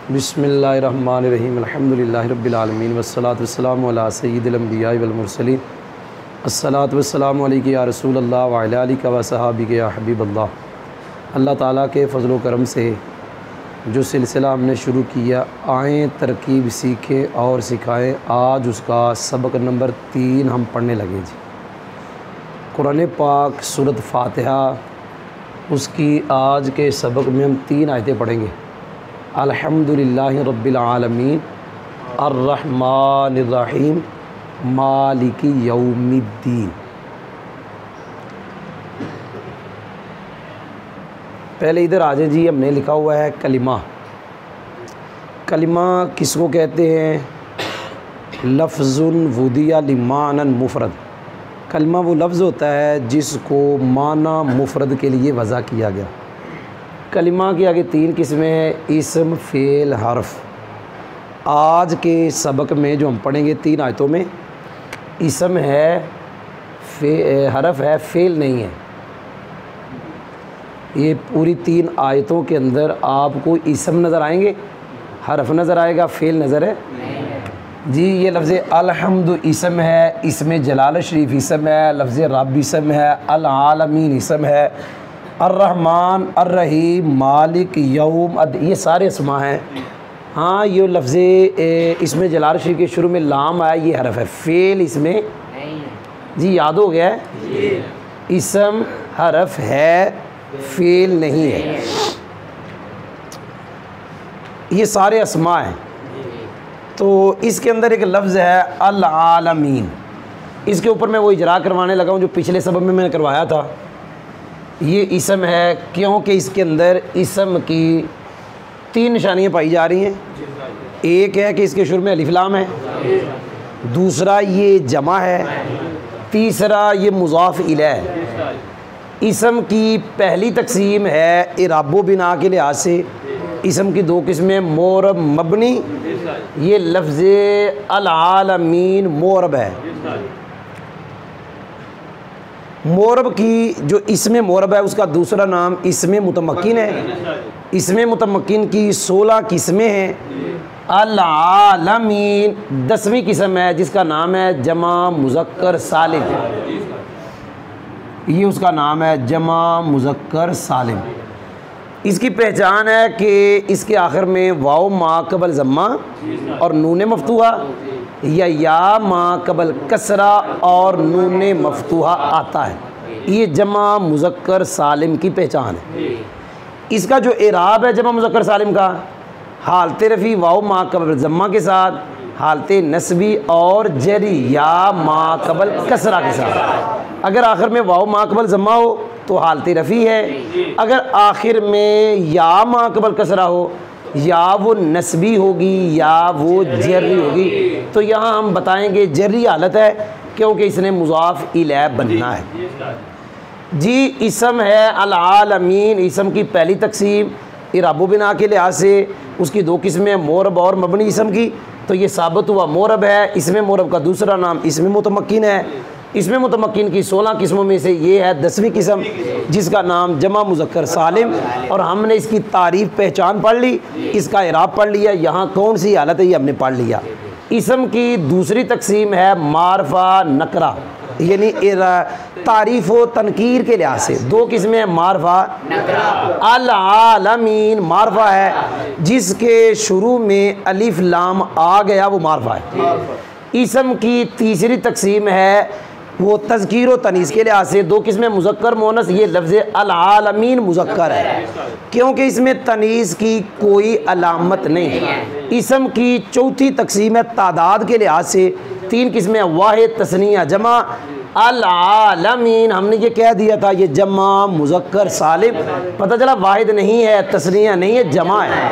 बिस्मिल्लाहिर्रहमानिर्रहीम अल्हम्दुलिल्लाहि रब्बिल आलमीन वस्सलातु वस्सलामु अला सय्यिदिल अंबिया वल मुरसलीन अस्सलातु वस्सलामु अलैका या रसूलल्लाह व अला आलिका व सहाबिका या हबीबल्लाह। अल्लाह ताला के फ़ज़ल व करम से जो सिलसिला हमने शुरू किया, आएँ तरकीब सीखें और सिखाएँ, आज उसका सबक नंबर 3 हम पढ़ने लगे जी। कुरान पाक सूरत फ़ातिहा, उसकी आज के सबक में हम 3 आयतें पढ़ेंगे। अल्हम्दुलिल्लाहि रब्बिल आलमीन अर्रहमानिर रहीम मालिकी यौमिद्दीन। पहले इधर आ जाए जी, हमने लिखा हुआ है कलिमा। कलिमा किसको कहते हैं? लफ्ज़ुन वुदिया लिमानन मुफ़रद। कलिमा वो लफ्ज़ होता है जिसको माना मुफ़रद के लिए वज़ा किया गया। कलिमा की आगे 3 किस्में हैं, इस्म, फ़ेल, हर्फ। आज के सबक में जो हम पढ़ेंगे 3 आयतों में, इस्म है, हर्फ है, फ़ेल नहीं है। ये पूरी 3 आयतों के अंदर आपको इस्म नज़र आएंगे, हर्फ नज़र आएगा, फ़ेल नज़र है जी। ये लफ्ज़ अलहम्दु इस्म है, इसमें जलाल शरीफ इस्म है, लफ्ज़ रब इस्म है, अल आलमीन इस्म है, अर्रहमान अर्रहीम मालिक यौम अद, ये सारे अस्मा हैं। हाँ, ये लफ्ज़ इसमें जलाल शरीफ के शुरू में लाम आया, ये हरफ है। फ़ेल इसमें जी, याद हो गया है? इस्म हरफ है, फ़ेल नहीं है। ये सारे अस्मा हैं। तो इसके अंदर एक लफ्ज़ है अल आलमीन। इसके ऊपर मैं वो इजरा करवाने लगा हूँ जो पिछले सबक में मैंने करवाया था। ये इस्म है क्योंकि इसके अंदर इस्म की 3 निशानियाँ पाई जा रही हैं। एक है कि इसके शुरू में अलिफ लाम है, दूसरा ये जमा है, तीसरा ये मुज़ाफ़ इलैह है। इस्म की पहली तकसीम है इराबो बिना के लिहाज से। इस्म की 2 किस्में, मोरब मबनी। ये लफ्ज़ अल आलमीन मोरब है। मोरब की जो इसमें मोरब है उसका दूसरा नाम इसमें मुतमक्किन है। इसमें मुतमक्किन की 16 किस्में हैं। अल आलमीन 10वीं किस्म है जिसका नाम है जमा मुज़क्कर सालिम। ये उसका नाम है जमा मुज़क्कर सालिम। इसकी पहचान है कि इसके आखिर में वाव मा कबल ज़म्मा और नून मफ्तूहा या मा कबल कसरा और नून मफ्तूहा आता है। ये जमा मुज़क्कर सालिम की पहचान है। इसका जो इराब है जमा मुज़क्कर सालिम का, हालते रफ़ी वाव मा कबल ज़म्मा के साथ, हालते नस्बी और जरी या मा कबल कसरा के साथ। अगर आखिर में वाव मा कबल ज़म्मा हो तो हालत रफ़ी है। अगर आखिर में या मा कबल कसरा हो, या वो नस्बी होगी या वो जर्री होगी। तो यहाँ हम बताएंगे जर्री हालत है क्योंकि इसने मुज़ाफ़ इलैह बनना है जी। इस्म है अल आलमीन। इस्म की पहली तकसीम इराबो बिना के लिहाज से उसकी 2 किस्में, मोरब और मबनी इस्म की। तो ये साबित हुआ मोरब है। इसमें मोरब का दूसरा नाम इसमें मुतमक्किन है। इसमें मुतमक्किन की 16 किस्मों में से ये है 10वीं किस्म जिसका नाम जमा मुज़क्कर सालिम। और हमने इसकी तारीफ़ पहचान पढ़ ली, इसका इराब पढ़ लिया, यहाँ कौन सी हालत है ये हमने पढ़ लिया। इस्म की दूसरी तकसीम है मारफा नकरा, यानी तारीफ़ व तनकीर के लिहाज से 2 किस्में हैं, मारफा अल आलमीन मारफा है जिसके शुरू में अलिफ लाम आ गया, वो मारफा है। इस्म की तीसरी तकसीम है वो तज़कीर व तनीस के लिहाज से 2 किस्में, मुज़क्कर मोनस। ये लफ्ज़ अल आलमीन मुज़क्कर है क्योंकि इसमें तनीस की कोई अलामत नहीं है। इस्म की चौथी तकसीम है तादाद के लिहाज से 3 किस्में, वाहिद, तस्निया, जमा। अल आलमीन हमने ये कह दिया था ये जमा मुज़क्कर सालिम, पता चला वाहिद नहीं है, तस्निया नहीं है, जमा है।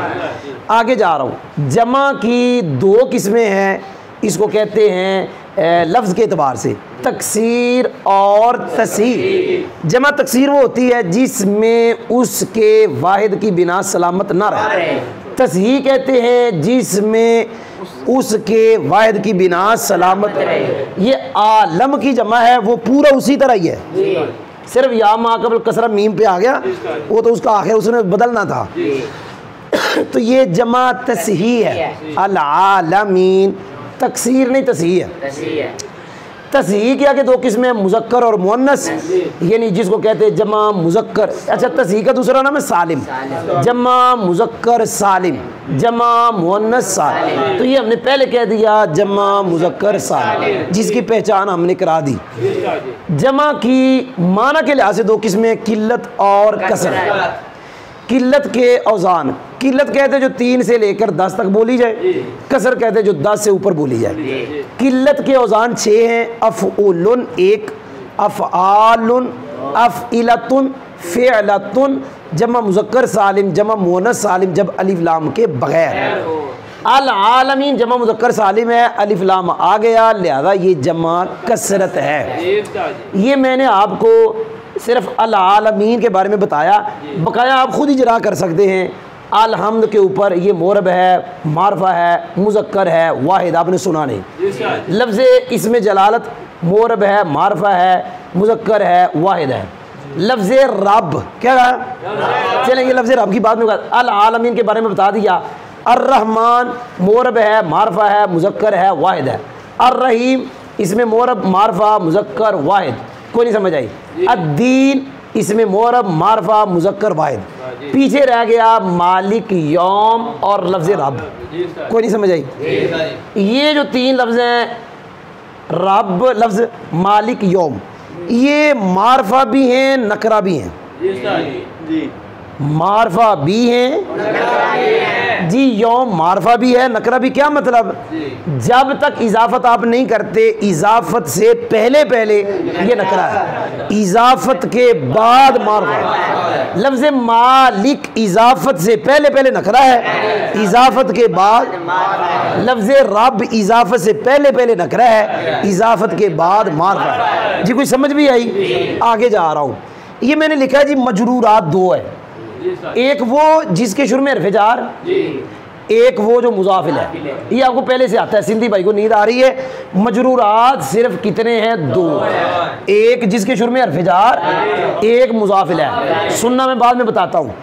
आगे जा रहा हूँ। जमा की 2 किस्में हैं, इसको कहते हैं लफ्ज़ के एतबार से तकसीर और तस्हीह। जमा तकसीर वो होती है जिसमें उसके वाहिद की बिना सलामत ना रहे। तस्हीह कहते हैं जिसमें उसके वाहिद की बिना सलामत रहे। ये आलम की जमा है, वो पूरा उसी तरह ही है, सिर्फ या मा कबल कसरा मीम पे आ गया, वो तो उसका आखिर उसने बदलना था। तो ये जमा तसही है, अल आलमीन, तकसीर नहीं तसही है। तसही क्या कि दो किस्में, मुज़क्कर और मुअन्नस, यानी जिसको कहते हैं जमा मुज़क्कर। अच्छा, तसही का दूसरा नाम है सालिम, जमा मुज़क्कर सालिम, जमा मुअन्नस सालिम। तो ये हमने पहले कह दिया जमा मुज़क्कर सालिम, जिसकी पहचान हमने करा दी। जमा की माना के लिहाज से दो किस्में, किल्लत और कसर। किल्लत के औज़ान, किल्लत कहते हैं जो 3 से लेकर 10 तक बोली जाए, कसर कहते हैं जो 10 से ऊपर बोली जाए। किल्लत के औज़ान 6 हैं, अफ़उलुन 1, अफ़आलुन, अफ़इलतुन, फ़िअलतुन, जमा मुज़क्कर सालिम, जमा मुअन्नस सालिम जब अलिफ लाम के बगैर। अल आलमीन जमा मुज़क्कर सालिम है, अलिफ लाम आ गया, लिहाजा ये जमा कसरत है। ये मैंने आपको सिर्फ अल आलमीन के बारे में बताया, बकाया आप खुद ही जरा कर सकते हैं। अलहम्द के ऊपर ये मोरब है, मारफा है, मुज़क्कर है, वाहिद आपने सुना नहीं। लफ्ज़ इसमें जलालत मोरब है, मारफा है, मुज़क्कर है, वाहिद है। लफ्ज़ रब क्या कहा, चलेंगे लफ्ज़ रब की बात में। अल आलमीन के बारे में बता दिया। अर्रहमान मोरब है, मारफा है, मुज़क्कर है, वाहिद है। अर्रहीम इसमें मोरब, मारफा, मुज़क्कर, वाहिद, कोई नहीं समझ आई। अद्दीन इसमें मोरब, मारफा, मुज़क्कर, वाहिद। पीछे रह गया मालिक, यौम और लफ्ज़ रब, कोई नहीं समझ आई। ये जो 3 लफ्ज़ हैं, रब लफ्ज़, मालिक, यौम, ये मारफा भी हैं, नकरा भी हैं। मारफा भी हैं जी, यौम मारफा भी है, नकरा भी। क्या मतलब, जब तक इजाफत आप नहीं करते, इजाफत से पहले पहले ये नकरा है, इजाफत के बाद मारफा। लफ्ज़ मालिक इजाफत से पहले पहले नकरा है, इजाफत के बाद। लफ्ज़ रब इजाफत से पहले पहले नकरा है, इजाफत के बाद मारफा। जी कोई समझ भी आई? आगे जा रहा हूँ। ये मैंने लिखा है जी, मजरूरात 2 है, एक वो जिसके शुरू में हर्फ़ जार, एक वो जो मुज़ाफिल है। ये आपको पहले से आता है, सिंधी भाई को नींद आ रही है। मजरूरात सिर्फ कितने हैं? 2, एक जिसके शुरू में हर्फ़ जार, एक मुज़ाफिल है। सुनना मैं बाद में बताता हूँ।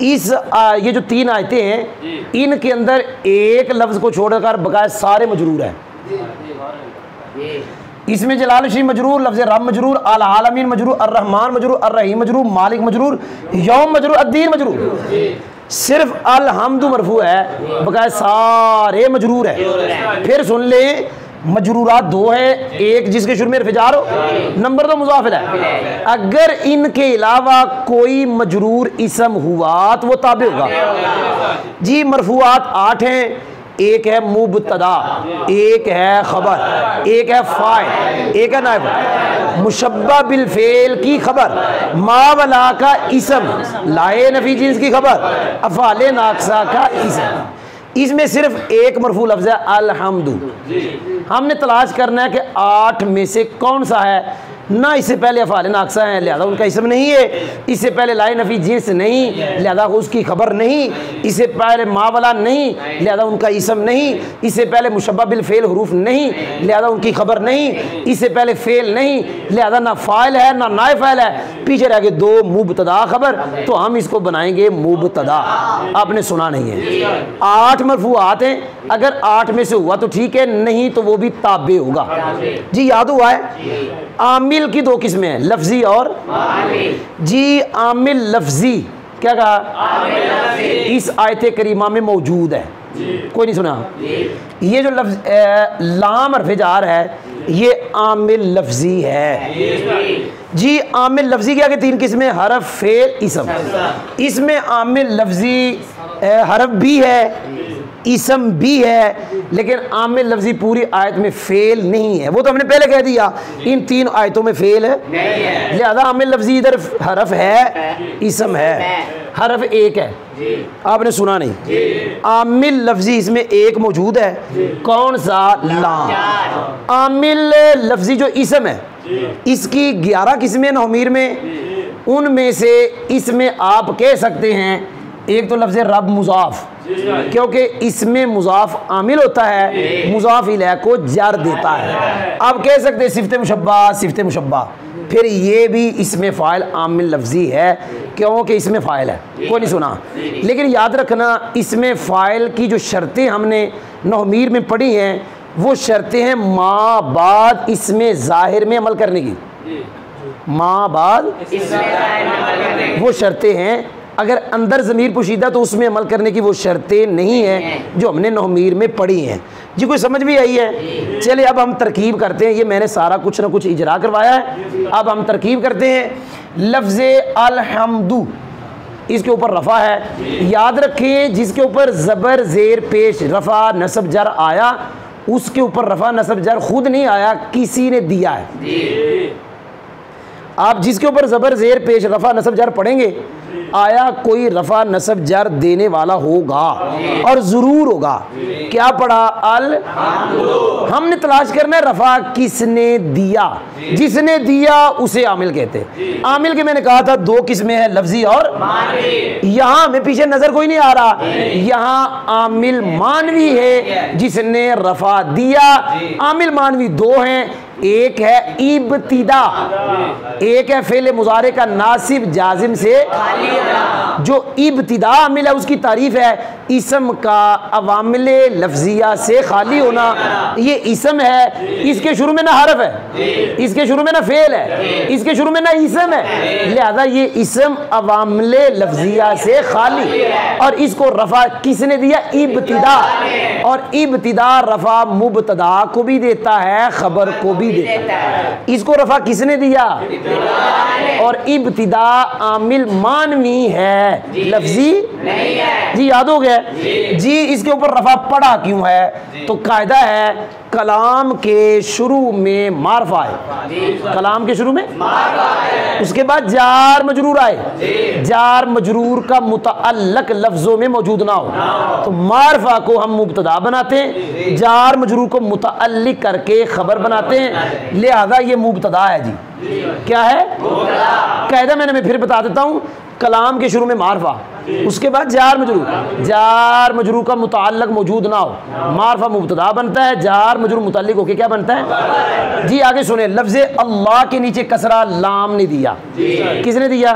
ये जो 3 आयतें हैं, इनके अंदर एक लफ्ज़ को छोड़कर बकाया सारे मजरूर हैं। इसमें जलाल शरीफ मजरूर, लफ्ज़ रब मजरूर, अल आलमीन मजरूर, अर्रहमान मजरूर, अर्रहीम मजरूर, मालिक मजरूर, यौम मजरूर, अद्दीन मजरूर। सिर्फ अलहम्दु मरफू है, बकाया सारे मजरूर है। फिर सुन ले, मजरूरात 2 है, एक जिसके शुरू में हर्फ़ जार हो, नंबर 2 मुज़ाफिल है। अगर इनके अलावा कोई मजरूर इसम हुआ तो वो ताबे होगा जी। मरफूआत 8 हैं, एक है मुबतदा, एक है खबर, एक है फाइल, एक है नाइब। मुशब्बा बिल फेल की खबर, मावला का इसम, लाए नफी जिन्स की खबर, अफ़ाले नाक़सा का इसम। इसमें सिर्फ एक मरफू लफ्ज़ है, अलहम्दु। हमने तलाश करना है कि 8 में से कौन सा है। ना इससे पहले अफ़ाल नाक़सा है, लिहाजा उनका इसम नहीं है। इससे पहले लाए नफ़ी जिन्स नहीं, लिहाजा उसकी खबर नहीं। इससे पहले मावला नहीं, लिहाजा उनका इसम नहीं। इससे पहले मुशब्बा बिल फ़ेल हुरूफ नहीं, लिहाजा उनकी खबर नहीं। इससे पहले फ़ेल नहीं, लिहाजा ना फ़ाइल है ना नाए फ़ाइल है। पीछे रह गए 2 मुबतदा खबर, तो हम इसको बनाएंगे मुबतदा। आपने सुना नहीं है। 8 मरफूआत हैं, अगर 8 में से हुआ तो ठीक है, नहीं तो वो भी ताबे होगा जी। याद हुआ है? आमिल की 2 किस्में हैं, लफ्जी और जी। आमिल लफ्जी क्या कहा? इस आयत करीमा में मौजूद है, कोई नहीं सुना? ये जो लफ्ज लाम हर्फ़ जार है, ये आमिल लफ्जी है जी। आमिल लफ्जी क्या के 3 किस्में, हरफ, फेल, इसम। इसमें आमिल लफ्जी हरफ भी है, इसम भी है, लेकिन आमिल लफ्जी पूरी आयत में फेल नहीं है। वो तो हमने पहले कह दिया, इन 3 आयतों में फेल है, लिहाजा आमिल लफ्जी इधर हरफ है, इसम है। हरफ एक है, आपने सुना नहीं। आमिल लफ्जी इसमें एक मौजूद है, कौन सा? लाम। आमिल लफ्जी जो इसम है, इसकी 11 किस्में नौमीर में, उनमें से इसमें आप कह सकते हैं एक तो लफ्ज़ रब मुज़ाफ़, क्योंकि इसमें मुज़ाफ़ आमिल होता है, मुज़ाफ़ इलैह को जार देता है। आप कह सकते हैं सिफ़त मुशब्बा, सिफ़त मुशब्बा। फिर ये भी इसमें फ़ाइल आमिल लफ्ज़ी है, क्योंकि इसमें फ़ाइल है। कोई नहीं सुना, लेकिन याद रखना इसमें फ़ाइल की जो शर्तें हमने नहमीर में पढ़ी हैं वो शर्तें हैं माँ बाद इसमें ज़ाहिर में अमल करने की। माँ बाद वो शर्तें हैं, अगर अंदर ज़मीर पोशीदा तो उसमें अमल करने की वो शर्तें नहीं हैं जो हमने नहमीर में पढ़ी हैं। जी कोई समझ भी आई है? चलिए अब हम तरकीब करते हैं। ये मैंने सारा कुछ ना कुछ इजरा करवाया है, अब हम तरकीब करते हैं। लफ्ज़ अलहम्दु, इसके ऊपर रफ़ा है। याद रखें जिसके ऊपर ज़बर ज़ेर पेश रफ़ा नसब जर आया उसके ऊपर रफ़ा नसब जर खुद नहीं आया, किसी ने दिया है। आप जिसके ऊपर ज़बर ज़ेर पेश रफ़ा नसब जर पढ़ेंगे आया कोई रफ़ा नसब जर देने वाला होगा और ज़रूर होगा। क्या पढ़ा? अल, हमने तलाश करना है रफ़ा किसने दिया। जिसने दिया उसे आमिल कहते हैं। आमिल के मैंने कहा था दो किस्में हैं, लफ्ज़ी और यहाँ हमें पीछे नज़र कोई नहीं आ रहा, यहाँ आमिल मानवी है जिसने रफ़ा दिया। आमिल मानवी दो हैं, एक है इब्तिदा, एक है फेले मुजारे का नासिब जाजिम से जो इब्तिदा आमिल है उसकी तारीफ है इसम का अवामिल लफ्जिया से खाली होना। ये इसम है, इसके शुरू में ना हरफ है, इसके शुरू में ना फेल है, इसके शुरू में ना इसम है, लिहाजा ये इसम अवामिल लफ्जिया से खाली। और इसको रफ़ा किसने दिया? इब्तिदा। और इब्तिदा रफ़ा मुब्तदा को भी देता है, खबर को भी देता है। इसको रफ़ा किसने दिया? और इब्तिदा आमिल मानवी है, लफ्जी नहीं है। जी याद हो गया? जी इसके ऊपर रफ़ा पड़ा क्यों है? तो कायदा है कलाम के शुरू में मारफा है, कलाम के शुरू में उसके बाद जार मजरूर आए, जार मजरूर का मुतअल्लक लफ्ज़ों में मौजूद ना हो तो मारफा को हम मुब्तदा बनाते हैं, जार मजरूर को मुतअल्लिक करके खबर बनाते हैं, लिहाजा ये मुब्तदा है। जी क्या है? कायदा मैं फिर बता देता हूँ। कलाम के शुरू में मारफा, उसके बाद जार मजरूर, जार मजरूर का मुतअल्लिक मौजूद ना हो, मारफा मुब्तदा बनता है, जार मजरूर मुतअल्लिक होके क्या बनता है? जी आगे सुने, लफ्ज़ अल्लाह के नीचे कसरा लाम ने दिया। किसने दिया?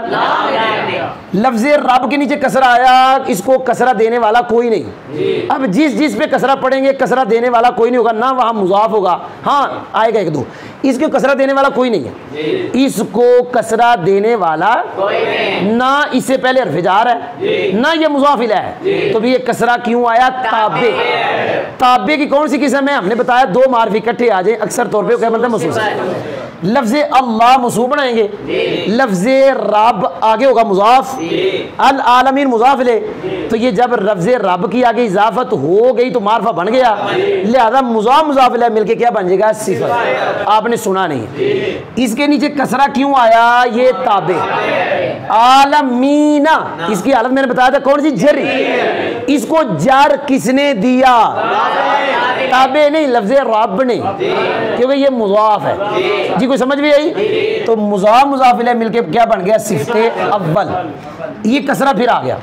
लफ्ज़ रब के नीचे कसरा आया, इसको कसरा देने वाला कोई नहीं। अब जिस पे कसरा पढ़ेंगे कसरा देने वाला कोई नहीं होगा, ना वहाँ मुज़ाफ होगा, हाँ आएगा एक दो। इसको कसरा देने वाला कोई नहीं है, इसको कसरा देने वाला ना इससे पहले हर्फ़ जार है ना ये मुज़ाफ़िल है, तो भी ये कसरा क्यों आया? ताबे। ताबे की कौन सी किस्म है? हमने बताया दो मार्फ इकट्ठे आ जाए अक्सर तौर पे क्या बनता है? मसूस। लफ्ज़ अल्लाह मसूब बनाएंगे, लफ्ज़ रब आगे होगा मुज़ाफ़, अल आलमीन मुज़ाफ़िल है, तो ये जब लफ्ज़ रब की आगे इजाफत हो गई तो मारफा बन गया, लिहाजा मुज़ाफ़ मुज़ाफ़िल है मिलके क्या बन जाएगा? सिफ़त। आपने सुना नहीं। इसके नीचे कसरा क्यों आया? ये ताबे आलमीना, इसकी हालत मैंने बताया था कौन सी? जरी। इसको जार किसने दिया? ताबे नहीं, लफ्ज़ रब ने, क्योंकि ये मुज़ाफ़ है। जी कोई समझ भी आई? तो मुज़ाफ़ मुज़ाफ़िल मिलके क्या बन गया? सिफ़ते अव्वल। ये कसरा फिर आ गया,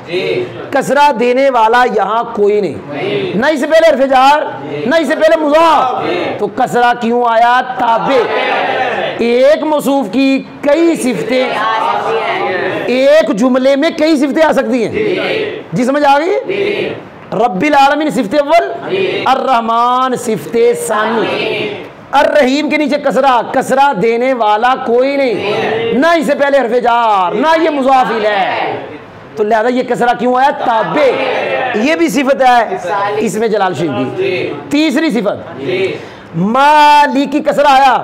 कसरा देने वाला यहाँ कोई नहीं, ना इससे पहले हर्फ़ जार ना इससे पहले मुज़ाफ़, तो कसरा क्यों आया? ताबे। एक मौसूफ की कई सिफ़तें, एक जुमले में कई सिफ़तें आ सकती हैं। जी समझ आ गई? रब्बिल आलमीन सिफ़ते अव्वल, अर्रहमान सिफ़ते सानी, अर्रहीम के नीचे कसरा, कसरा देने वाला कोई नहीं, ना इससे पहले हर्फ़ जार ना ये मुज़ाफ़िल है, तो लिहाजा ये कसरा क्यों आया? ताबे। ये भी सिफत है इसमें जलाल शरीफ की। तीसरी सिफत मालिक की कसरा आया,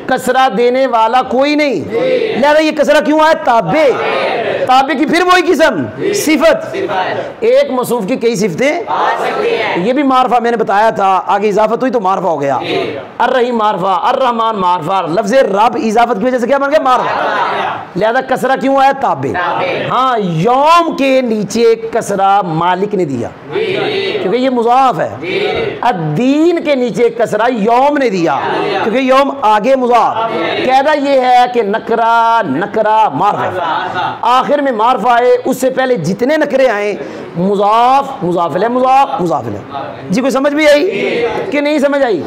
कसरा देने वाला कोई नहीं, लिहाजा ये कसरा क्यों आया? ताबे। ताबे की फिर वही किस्म सिफत, एक मसूफ की कई सिफतें आ सकती हैं। ये भी मारफा मैंने बताया था, आगे इजाफत हुई तो मारफा हो गया। अर्रहीम मारफा, अर्रहमान मारफा, लफ्ज़ रब इजाफत की वजह से क्या बन गया? मारफा। लिहाजा कसरा क्यों आया? ताबे। हाँ यौम के नीचे कसरा मालिक ने दिया क्योंकि ये मुज़ाफ है। अद्दीन के नीचे कसरा यौम ने दिया, क्योंकि यौम आगे मुजाफ। कहना ये है कि नकरा नकरा मार्फा, आखिर में मार्फा आए, उससे पहले जितने नकरे आए मुजाफ मुजाफिल मुजाफ मुजाफिल। जी कोई समझ भी आई कि नहीं समझ आई?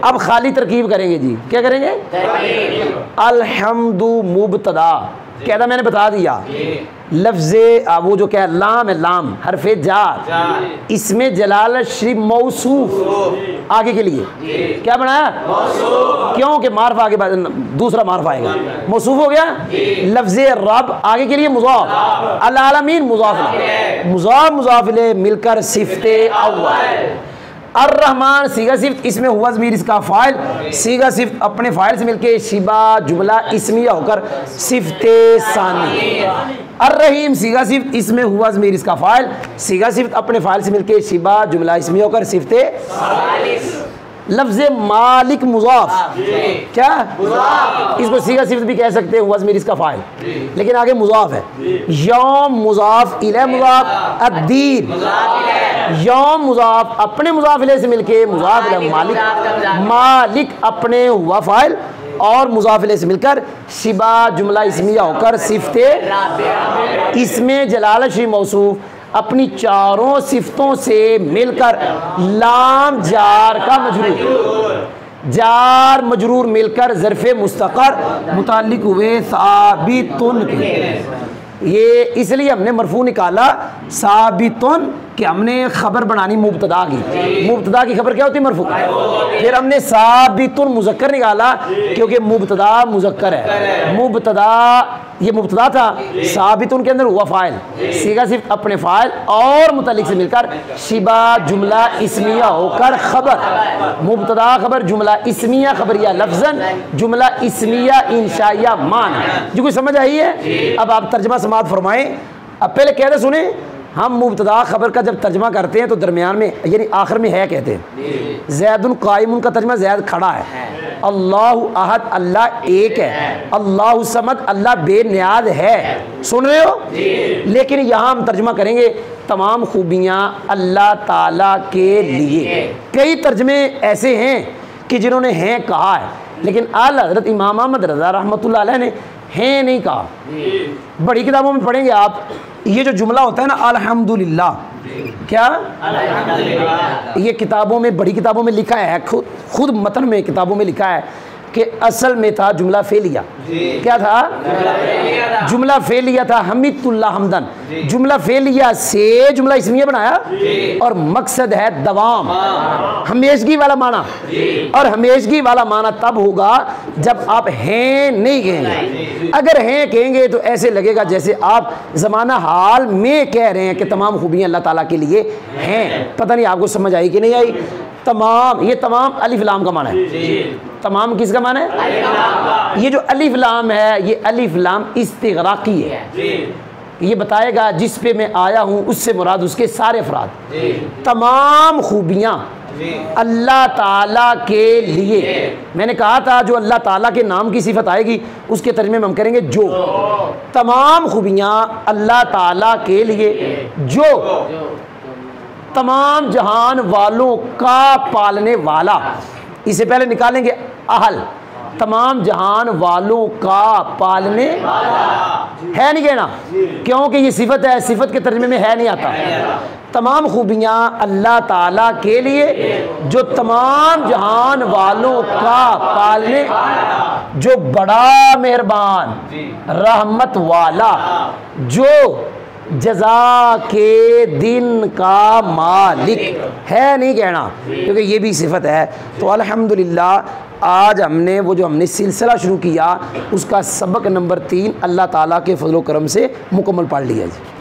अब खाली तरकीब करेंगे जी, क्या करेंगे? अलहम्दु मुबतदा, कहता मैंने बता दिया लफ्ज़े वो जो क्या लाम है, लाम हरफे जार, इसमें जलाल शरीफ मौसूफ आगे के लिए क्या बनाया? क्यों कि मार्फ आगे दूसरा मार्फ आएगा, मौसूफ हो गया। लफ्ज़े रब आगे के लिए मुज़ाफ, अल आलमीन मुज़ाफ, मुज़ाफ मुज़ाफिले मिलकर सिफ़ते अव्वल। अर्रहमान सीगा सिफ्त, इसमें हुआ ज़मीर इसका फ़ाइल, सीगा सिफ्त अपने फ़ाइल से मिलके शिबा जुमला इस्मिया होकर सिफ्ते सानी। अर्रहीम सीगा सिफ्त, इसमें हुआ ज़मीर इसका फ़ाइल, सीगा सिफ्त अपने फ़ाइल से मिलके शिबा जुमला इस्मिया होकर सिफ्ते। लफ्ज़ मालिक मुज़ाफ, क्या इसको सीगा सिफ्त भी कह सकते हैं, हुआ ज़मीर इसका फ़ाइल, लेकिन आगे मुज़ाफ है। यौम मुज़ाफ इलै मुज़ाफ, अद्दीन यौम मुज़ाफ अपने मुज़ाफ इलै से मिलके मुज़ाफ इलै मालिक, मालिक अपने हुआ फ़ाइल और मुज़ाफ इलै से मिलकर शिबा जुमला इस्मिया होकर सिफ्ते। इसमें जलाल शरीफ मौसूफ अपनी चारों सिफ्तों से मिलकर लाम जार का मजरूर, जार मजरूर मिलकर ज़र्फ़े मुस्तक़र मुताल्लिक़ हुए साबितुन के। ये इसलिए हमने मरफू निकाला साबितुन कि हमने खबर बनानी मुब्तदा की। मुब्तदा की खबर क्या होती है? मरफू। फिर हमने साबितुन मुज़क्कर निकाला क्योंकि मुब्तदा मुज़क्कर है। मुब्तदा ये मुब्तदा था, साबितुन के अंदर हुआ फ़ाइल, सीगा सिर्फ अपने फ़ाइल और मुतल्लिक़ से मिलकर शिबा जुमला इस्मिया होकर खबर। मुब्तदा खबर जुमला इस्मिया खबरिया लफ्ज़न जुमला इस्मिया इंशाइया मान। जो कुछ समझ आई है? अब आप तर्जमा समात फरमाएं। अब पहले कहते सुने, हम मुब्तदा खबर का जब तर्जमा करते हैं तो दरमियान में यानी आखिर में है कहते हैं। ज़ैदुन कायमुन का तर्जमा ज़ैद खड़ा है, अल्लाहु अहद अल्लाह एक है, अल्लाहु समद अल्लाह बेनियाज है। सुन रहे हो? लेकिन यहाँ हम तर्जमा करेंगे तमाम खूबियाँ अल्लाह ताला के लिए। कई तर्जमे ऐसे हैं कि जिन्होंने हैं कहा है, लेकिन आला हज़रत इमाम अहमद रज़ा रहमतुल्लाह अलैह ने हैं नहीं कहा। बड़ी किताबों में पढ़ेंगे आप, ये जो जुमला होता है ना अल्हम्दुलिल्लाह, क्या ये किताबों में बड़ी किताबों में लिखा है, खुद मतन में किताबों में लिखा है कि असल में था जुमला फेलिया। क्या था? जुमला फेलिया था। हमीदुल्लाह हमदन, जुमला फेलिया से जुमला इस्मिया बनाया और मकसद है दवाम, हमेशगी वाला माना। और हमेशगी वाला माना तब होगा जब आप हैं नहीं कहेंगे। अगर हैं कहेंगे तो ऐसे लगेगा जैसे आप ज़माना हाल में कह रहे हैं कि तमाम खूबियाँ अल्लाह ताला के लिए हैं। पता नहीं आपको समझ आई कि नहीं आई? तमाम, ये तमाम अलिफ लाम का माना है। तमाम किसका माना है? ये जो अलिफ लाम है, ये अलिफ लाम इस्तिग़राक़ी है। ये बताएगा जिस पे मैं आया हूँ उससे मुराद उसके सारे अफराद। तमाम खूबियाँ अल्लाह ताला के लिए। मैंने कहा था जो अल्लाह ताला के नाम की सिफत आएगी उसके तर्जुमे में हम करेंगे जो। तमाम खूबियाँ अल्लाह ताला के लिए जो तमाम जहान वालों का पालने वाला। इसे पहले निकालेंगे अहल, तमाम जहान वालों का पालने है नहीं कहना, क्योंकि ये सिफत है, सिफत के तर्जुमे में है नहीं आता। तमाम खूबियाँ अल्लाह ताला के लिए जो तमाम जहान वालों का पालने, जो बड़ा मेहरबान रहमत वाला, जो जज़ा के दिन का मालिक है नहीं कहना, क्योंकि ये भी सिफत है। तो अल्हम्दुलिल्लाह आज हमने वो जो हमने सिलसिला शुरू किया उसका सबक नंबर 3 अल्लाह ताला के फज़ल व करम से मुकम्मल पढ़ लिया जी।